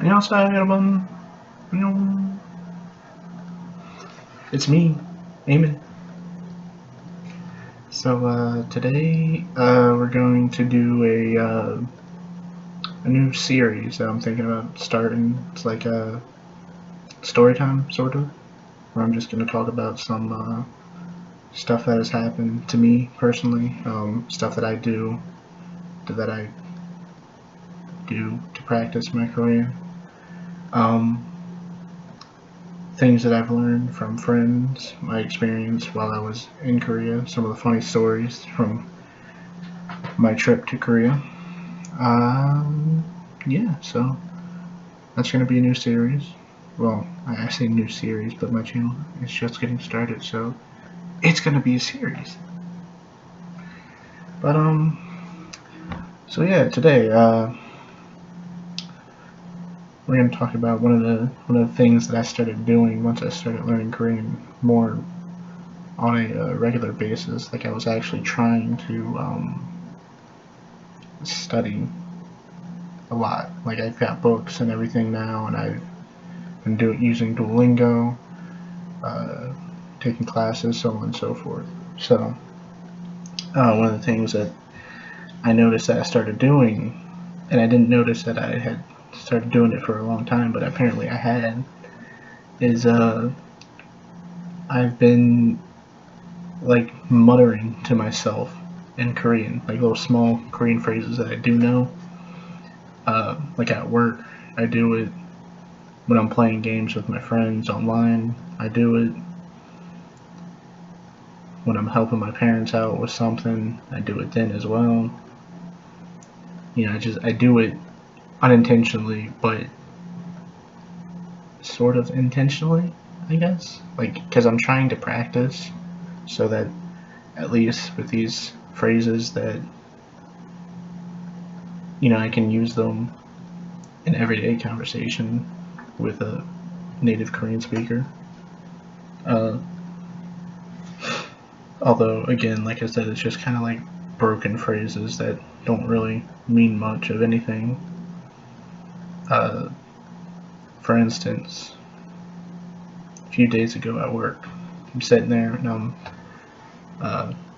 안녕하세요, 여러분. 안녕. It's me, Eamon. So today we're going to do a new series that I'm thinking about starting. It's like a story time, sort of, where I'm just going to talk about some stuff that has happened to me personally, stuff that I do to practice my Korean. Um, Things that I've learned from friends, my experience while I was in Korea, some of the funny stories from my trip to Korea. Um, yeah, so that's going to be a new series. Well, I say new series, but my channel is just getting started, so it's going to be a series. But, so yeah, today, we're going to talk about one of the things that I started doing once I started learning Korean more on a regular basis. Like I was actually trying to study a lot. Like I've got books and everything now, and I've been using Duolingo, uh, taking classes, so on and so forth. So one of the things that I noticed that I started doing, and I didn't notice that I had started doing it for a long time, but apparently I had, is I've been like muttering to myself in Korean, like little small Korean phrases that I do know. Like at work, I do it when I'm playing games with my friends online. I do it when I'm helping my parents out with something. I do it then as well. You know, I do it unintentionally, but sort of intentionally, I guess. Like, because I'm trying to practice so that at least with these phrases that, you know, I can use them in everyday conversation with a native Korean speaker. Uh, Although, again, like I said, it's just kind of like broken phrases that don't really mean much of anything. Uh, for instance, a few days ago at work, I'm sitting there and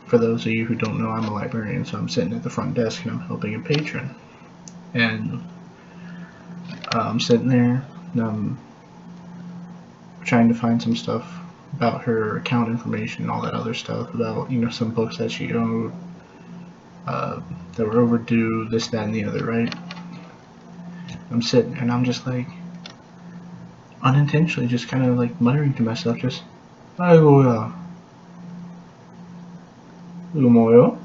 for those of you who don't know, I'm a librarian, so I'm sitting at the front desk and I'm helping a patron. And I'm sitting there and I'm trying to find some stuff about her account information and all that other stuff about, you know, some books that she owed, that were overdue, this, that, and the other, right? I'm sitting there and I'm just like, unintentionally, just kind of like muttering to myself, just, 아이고야, 이거 뭐예요?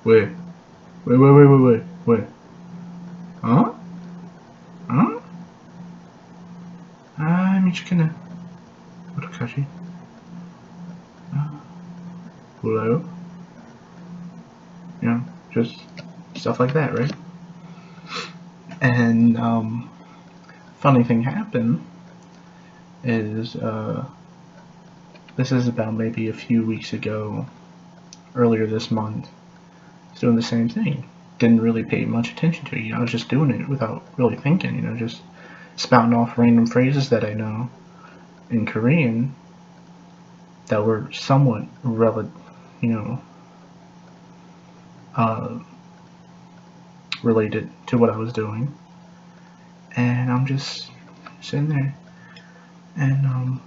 왜? 왜? 어? 어? 아, 미치겠네. 어떡하지? 아, 몰라요? You know, just stuff like that, right? And, funny thing happened is, this is about maybe a few weeks ago, earlier this month. I was doing the same thing. Didn't really pay much attention to it. You know, I was just doing it without really thinking. You know, just spouting off random phrases that I know in Korean that were somewhat you know, uh, related to what I was doing. And I'm just sitting there, and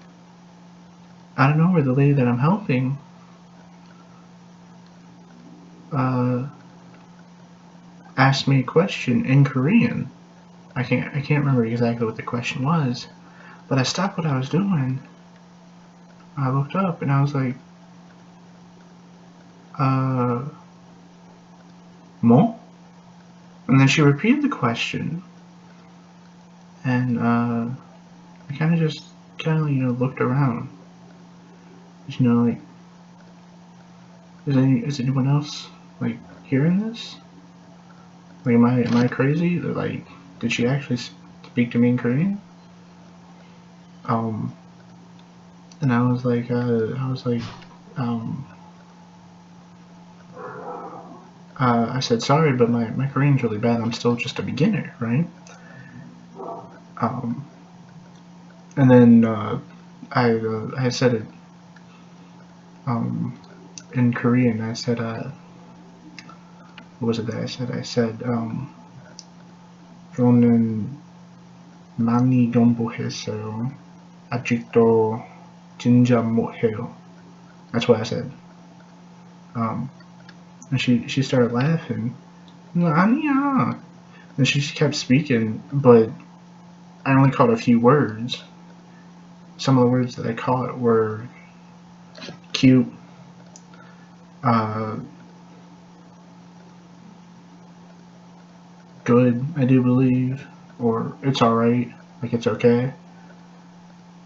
I don't know where the lady that I'm helping asked me a question in Korean. I can't remember exactly what the question was, but I stopped what I was doing. I looked up and I was like, "Mo?" And then she repeated the question, and I kind of you know looked around. You know, like, is anyone else like hearing this? Like, am I crazy? Like, did she actually speak to me in Korean? Um, and um, I said sorry, but my Korean's really bad. I'm still just a beginner, right? Um, and then I said it in Korean. I said what was it that I said? I said 저는 많이 공부했어요. 아직도 진짜 못해요. That's what I said. And she started laughing. 아니야. And she kept speaking, but I only caught a few words. Some of the words that I caught were cute, uh, good, I do believe, or it's alright, like it's okay.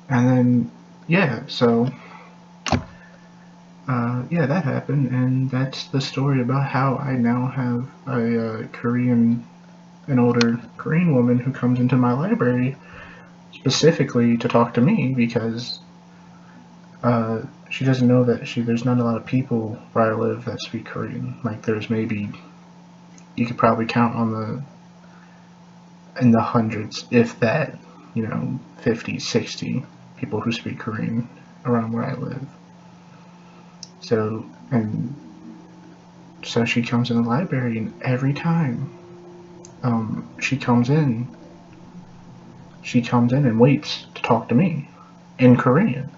And then, yeah, so, yeah, that happened, and that's the story about how I now have an older Korean woman who comes into my library specifically to talk to me because she doesn't know that there's not a lot of people where I live that speak Korean. Like there's maybe you could probably count in the hundreds, if that, 50, 60 people who speak Korean around where I live. So she comes in the library, and every time she comes in and waits to talk to me in Korean.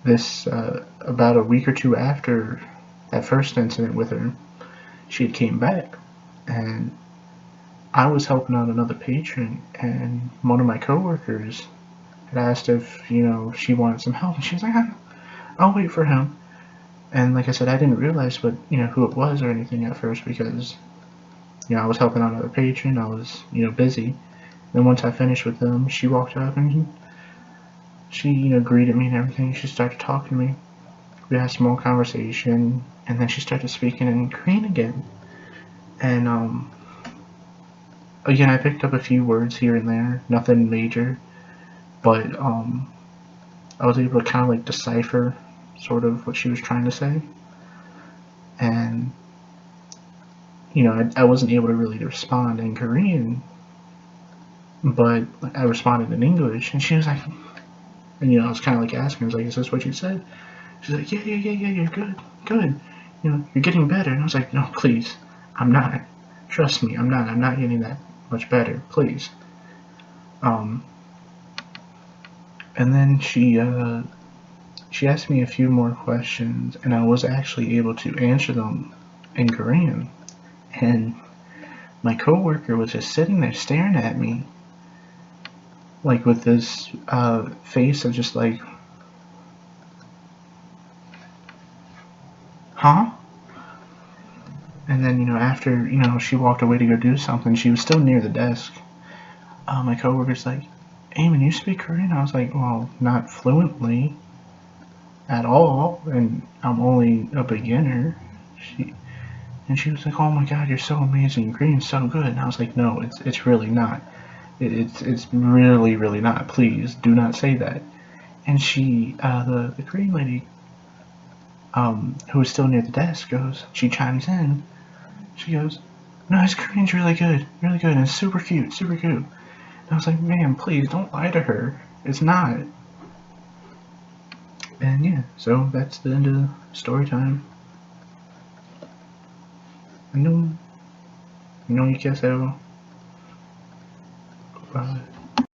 This about a week or two after that first incident with her, she had came back, and I was helping out another patron, and one of my coworkers had asked if she wanted some help, and she was like, "I'll wait for him." And like I said, I didn't realize who it was or anything at first because I was helping out another patron. I was busy. Then once I finished with them, she walked up and she greeted me and everything. She started talking to me. We had a small conversation, and then she started speaking in Korean again. And again, I picked up a few words here and there, nothing major, but I was able to kind of like decipher sort of what she was trying to say. And I wasn't able to really respond in Korean, but I responded in English, and she was like, and I was kind of like asking, I was like, "Is this what you said?" She's like, "Yeah, you're good, good. You're getting better." And I was like, "No, please, I'm not. Trust me, I'm not. I'm not getting that much better, please." Um, and then she asked me a few more questions, and I was actually able to answer them in Korean. And my coworker was just sitting there staring at me, like with this face of just like, huh? And then, after, she walked away to go do something, she was still near the desk. My coworker's like, "Eamon, you speak Korean?" I was like, "Well, not fluently at all, and I'm only a beginner." She was like, "Oh my God, you're so amazing. Your Korean's so good." And I was like, "No, it's really not. It's really, really not. Please do not say that." And the Korean lady, who was still near the desk, she chimes in. She goes, "No, his Korean's really good, and it's super cute, super cute." And I was like, "Man, please don't lie to her. It's not." And yeah, so that's the end of the story time. 안녕, 안녕히 계세요. Bye.